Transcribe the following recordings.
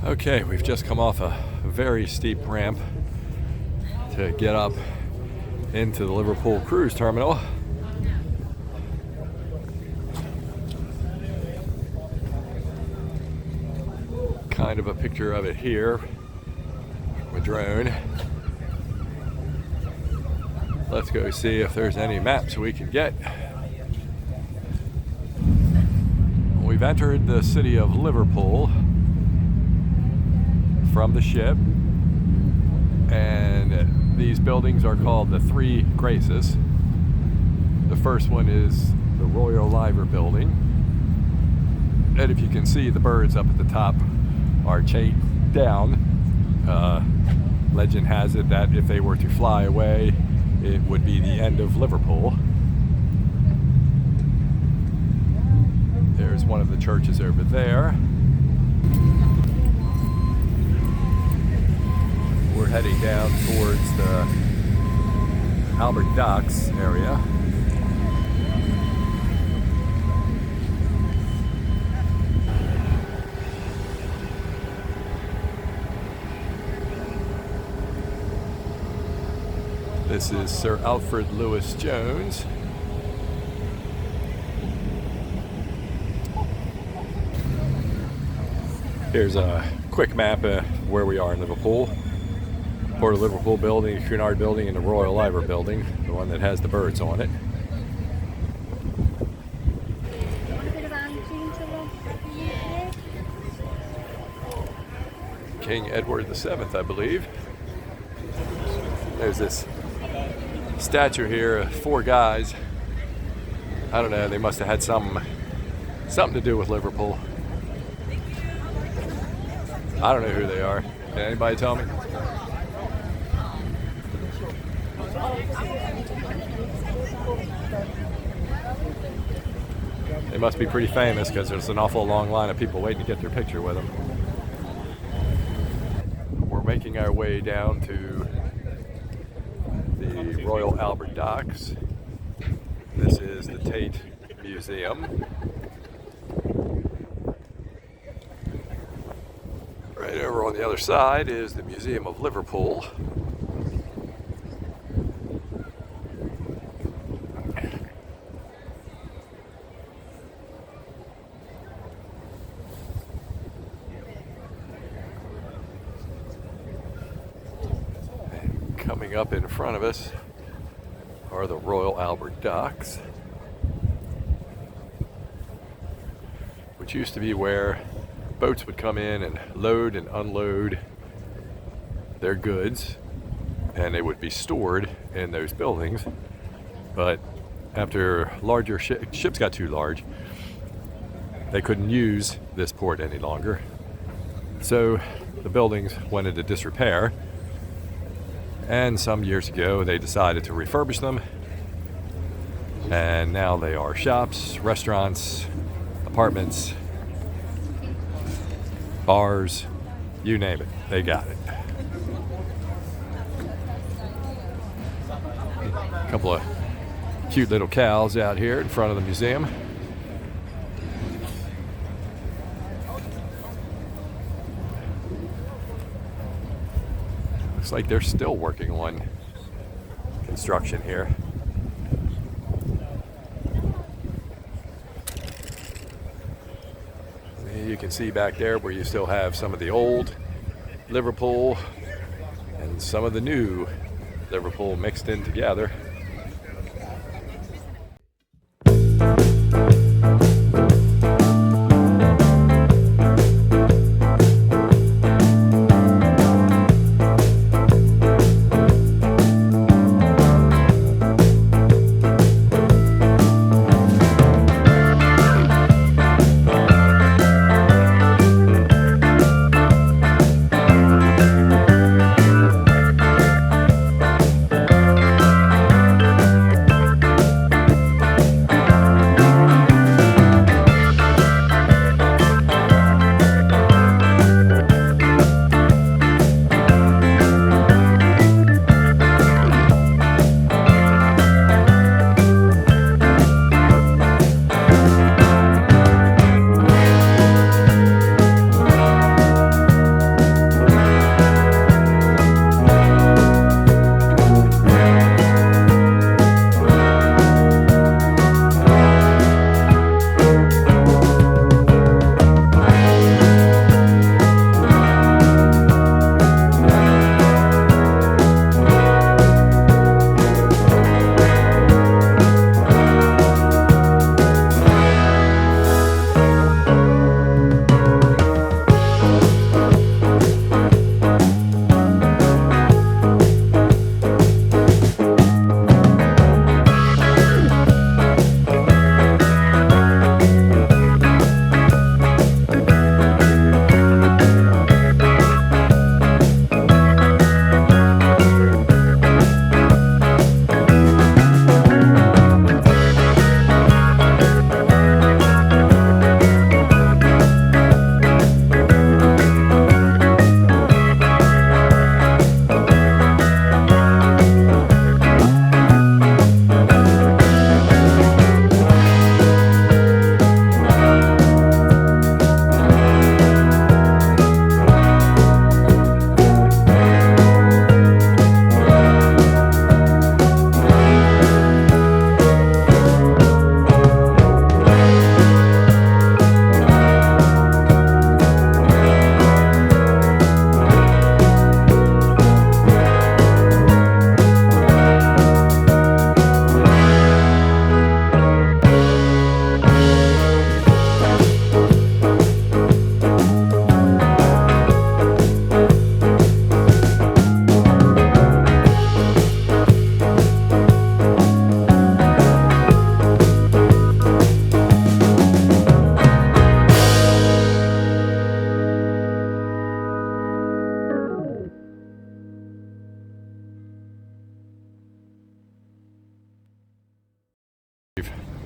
Okay, we've just come off a very steep ramp to get up into the Liverpool cruise terminal. Kind of a picture of it here from a drone. Let's go see if there's any maps we can get. We've entered the city of Liverpool from the ship, and these buildings are called the Three Graces. The first one is the Royal Liver Building, and if you can see, the birds up at the top are chained down. Legend has it that if they were to fly away, it would be the end of Liverpool. There's one of the churches over there. We're heading down towards the Albert Docks area. This is Sir Alfred Lewis Jones. Here's a quick map of where we are in Liverpool. Port of Liverpool building, the Cunard building, and the Royal Liver building, the one that has the birds on it. King Edward VII, I believe. There's this statue here of four guys. I don't know, they must have had something to do with Liverpool. I don't know who they are. Can anybody tell me? They must be pretty famous because there's an awful long line of people waiting to get their picture with them. We're making our way down to the Royal Albert Docks. This is the Tate Museum. Right over on the other side is the Museum of Liverpool. And coming up in front of us are the Royal Albert Docks, which used to be where boats would come in and load and unload their goods, and they would be stored in those buildings. But after larger ships got too large, they couldn't use this port any longer. So the buildings went into disrepair, and some years ago they decided to refurbish them, and now they are shops, restaurants, apartments, bars, you name it, they got it. A couple of cute little cows out here in front of the museum. Looks like they're still working on construction here. You can see back there where you still have some of the old Liverpool and some of the new Liverpool mixed in together.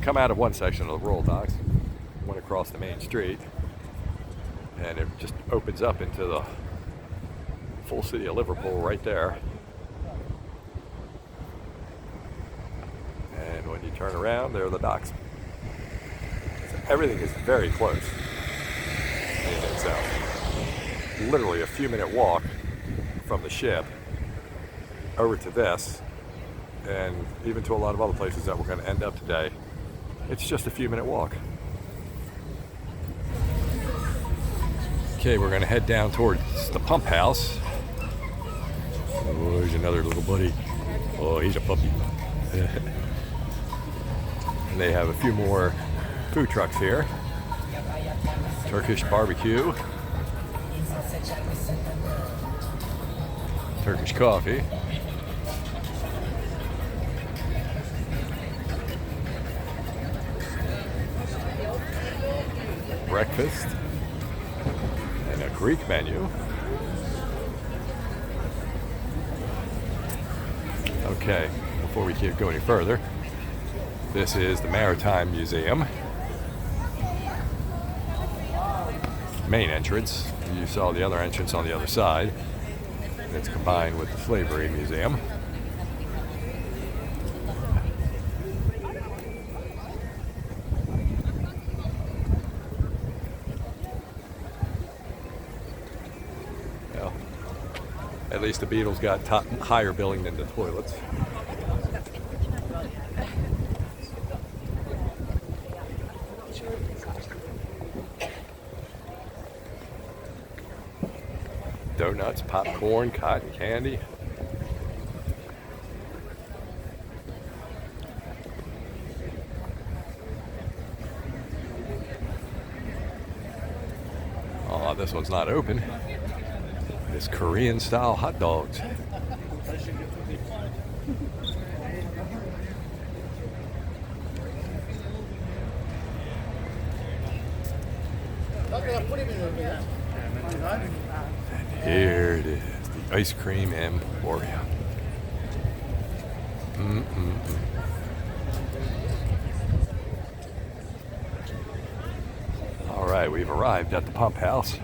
come out of one section of the Royal Docks, went across the main street, and it just opens up into the full city of Liverpool right there. And when you turn around, there are the docks. So everything is very close in itself. Literally a few minute walk from the ship over to this, and even to a lot of other places that we're going to end up today. It's just a few minute walk. Okay, we're going to head down towards the pump house. Oh, there's another little buddy. Oh, he's a puppy. And they have a few more food trucks here. Turkish barbecue. Turkish coffee. Breakfast. And a Greek menu. Okay, before we go any further, this is the Maritime Museum. Main entrance. You saw the other entrance on the other side. And it's combined with the Slavery Museum. Well, at least the Beatles got higher billing than the toilets. Donuts, popcorn, cotton candy. Oh, this one's not open. It's Korean style hot dogs. Here it is, the Ice Cream Emporium. All right, we've arrived at the pump house.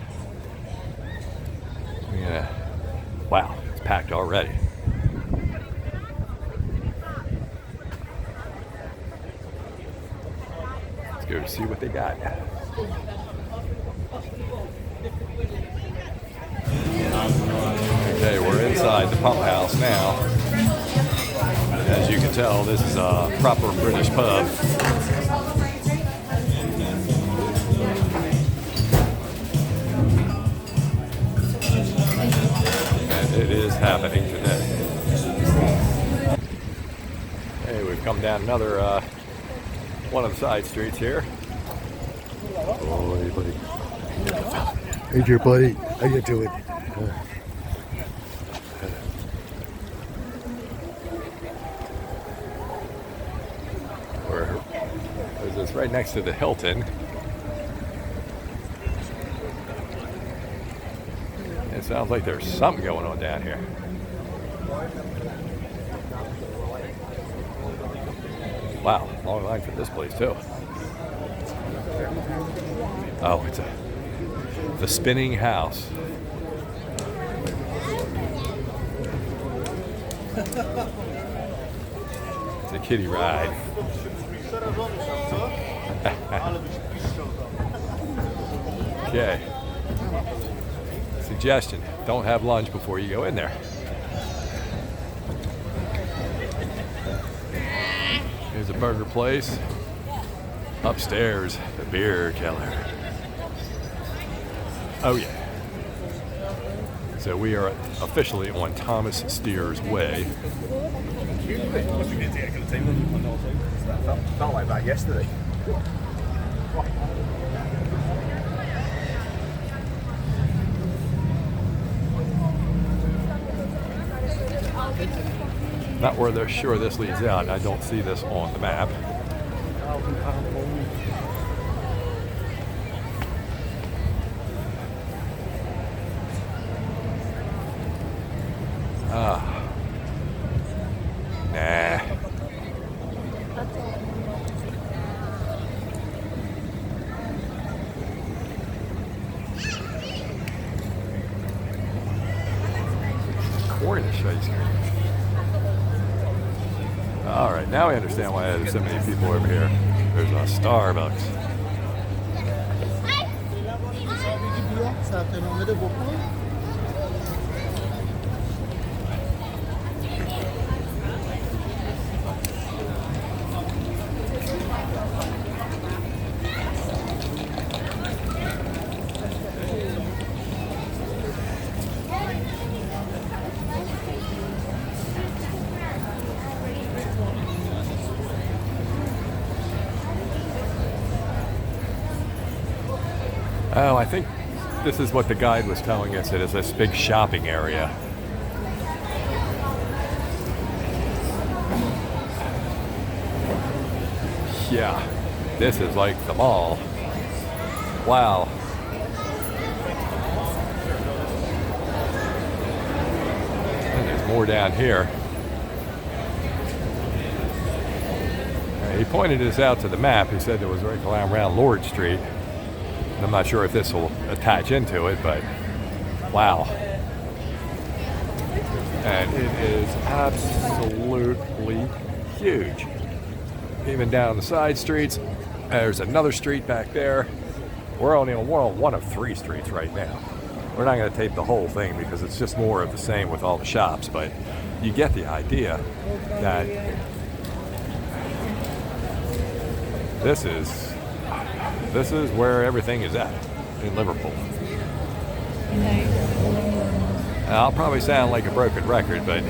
Wow, it's packed already. Let's go see what they got. Okay, we're inside the pump house now. As you can tell, this is a proper British pub. And it is happening today. Hey, we've come down another one of the side streets here. Oh, hey, buddy. Hey, dear buddy. How you doing? It's right next to the Hilton. It sounds like there's something going on down here. Wow, long line for this place too. Oh, it's the spinning house. It's a kiddie ride. Okay. Suggestion, don't have lunch before you go in there. Here's a burger place. Upstairs, the beer keller. Oh yeah. So we are officially on Thomas Steers Way. Felt like that yesterday. Not where they're sure this leads out. I don't see this on the map. Nah. ice cream. All right, now we understand why there's so many people over here. There's a Starbucks. Oh, I think this is what the guide was telling us. It is this big shopping area. Yeah, this is like the mall. Wow. And there's more down here. He pointed this out to the map. He said it was right around Lord Street. I'm not sure if this will attach into it, but wow. And it is absolutely huge. Even down the side streets, there's another street back there. We're only on one of 3 streets right now. We're not going to tape the whole thing because it's just more of the same with all the shops, but you get the idea that this is where everything is at in Liverpool. Now, I'll probably sound like a broken record, but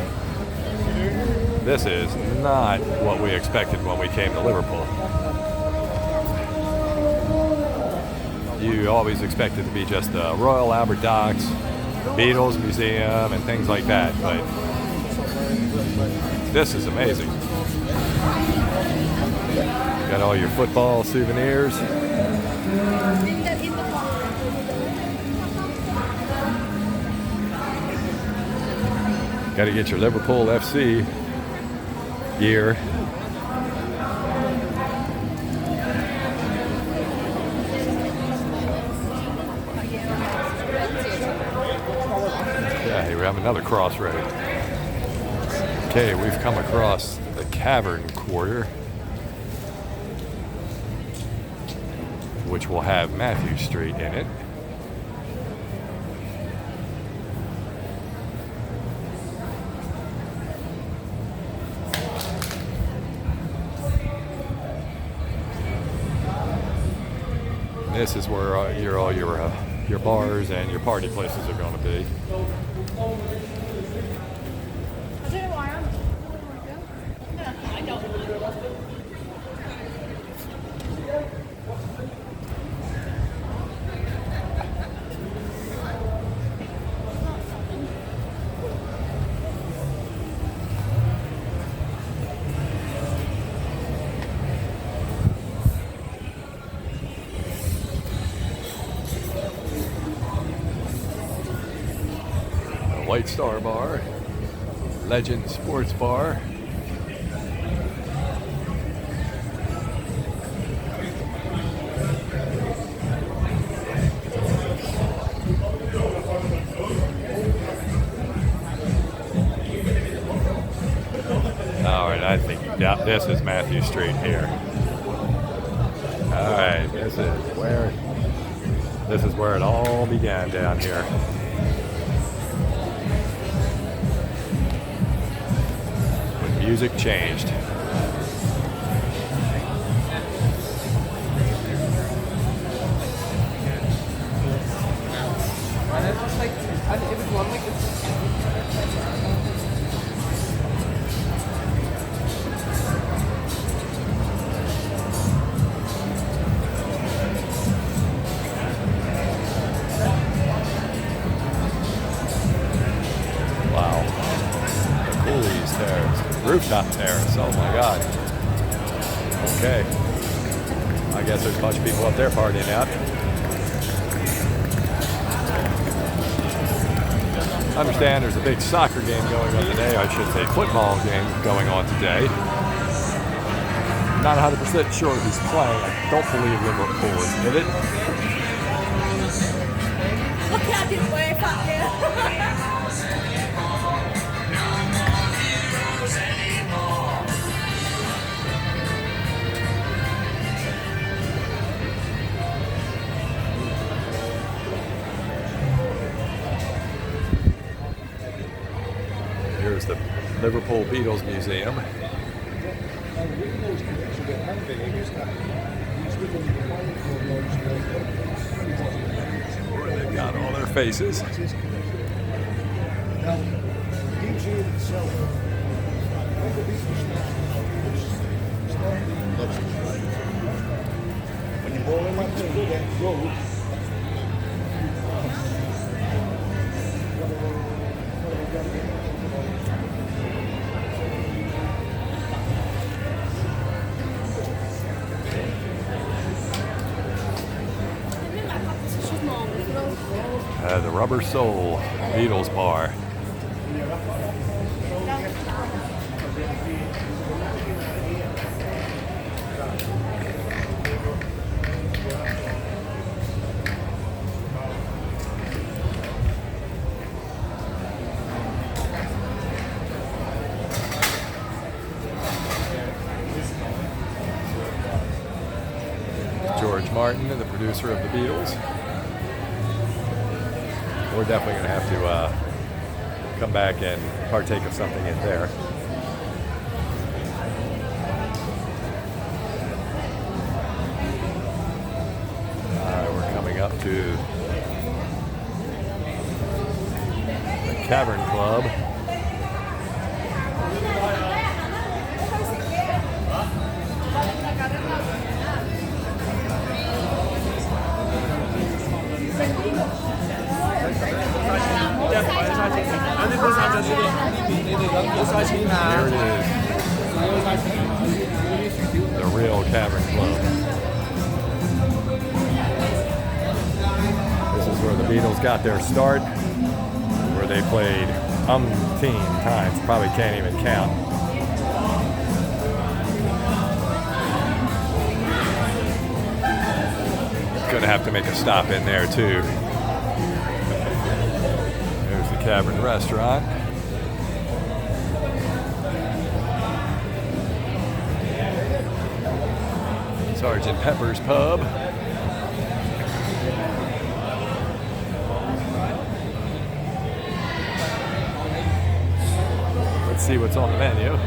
this is not what we expected when we came to Liverpool. You always expect it to be just the Royal Albert Docks, Beatles Museum, and things like that, but this is amazing. Got all your football souvenirs. Got to get your Liverpool FC gear. Yeah, here we have another crossroad. Okay, we've come across the Cavern Quarter, which will have Mathew Street in it. This is where all your bars and your party places are going to be. White Star Bar, Legend Sports Bar. All right, I think this is Mathew Street here. All right, this is where it all began down here. Music changed. Rooftop terrace, oh my God. Okay. I guess there's a bunch of people up there partying out. I understand there's a big soccer game going on today. I should say football game going on today. Not 100% sure who's playing. I don't believe Liverpool is in it. Look at this way, fuck you. Liverpool Beatles Museum. Where they've got all their faces. The Rubber Soul Beatles Bar. George Martin, the producer of the Beatles. We're definitely going to have to come back and partake of something in there. We're coming up to the Cavern Club. Here it is. The real Cavern Club. This is where the Beatles got their start, where they played umpteen times, probably can't even count. Gonna have to make a stop in there too. There's the Cavern Restaurant. Sergeant Pepper's Pub. Let's see what's on the menu.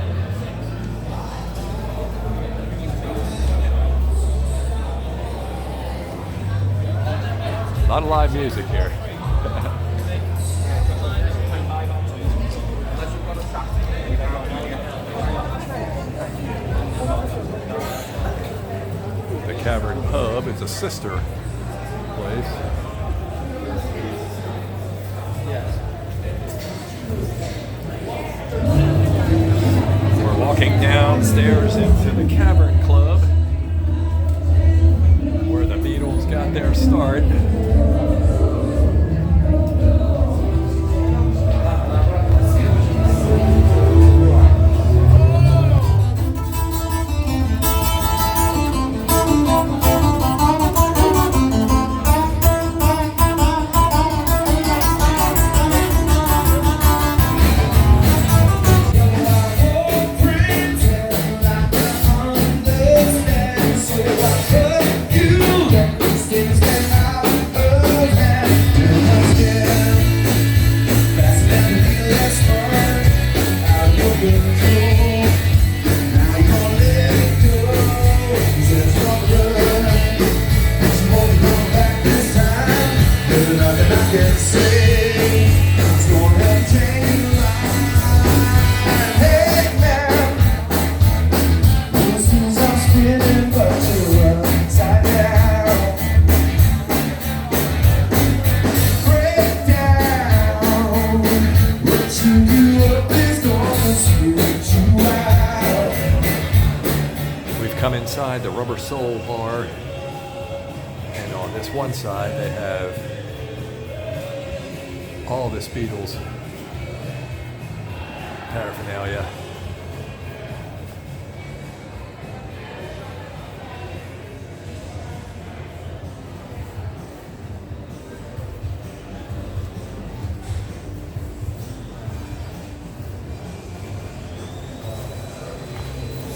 A lot of live music here. The Cavern Pub is a sister place. We're walking downstairs into the Cavern Club, where the Beatles got their start. Come inside the Rubber Soul Bar, and on this one side they have all this Beatles paraphernalia.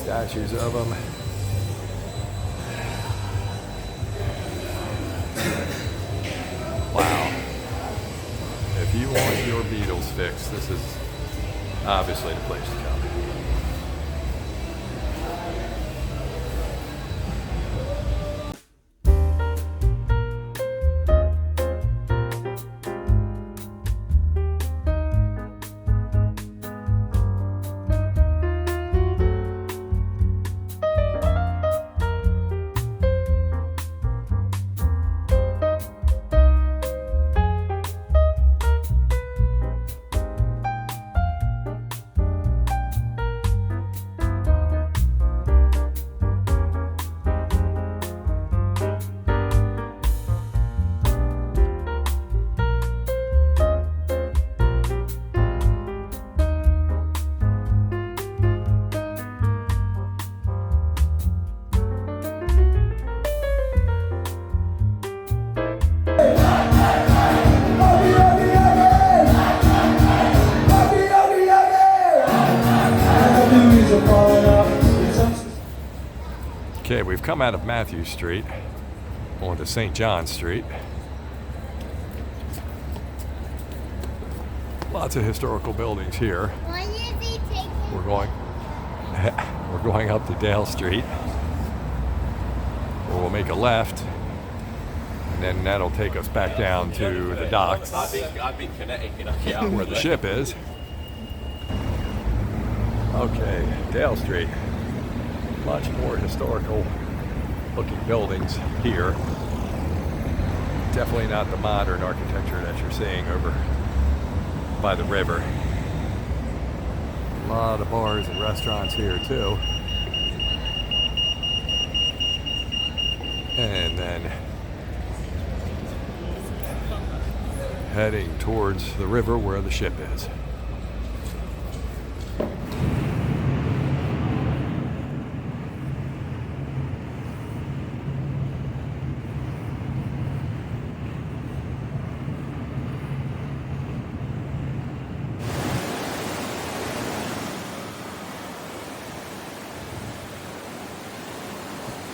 Statues of them. Wow. If you want your Beatles fix, this is obviously the place to come. Okay, we've come out of Mathew Street onto St. John Street. Lots of historical buildings here. We're going up to Dale Street. We'll make a left, and then that'll take us back down to the docks where the ship is. Okay, Dale Street. Much more historical looking buildings here. Definitely not the modern architecture that you're seeing over by the river. A lot of bars and restaurants here too. And then heading towards the river where the ship is.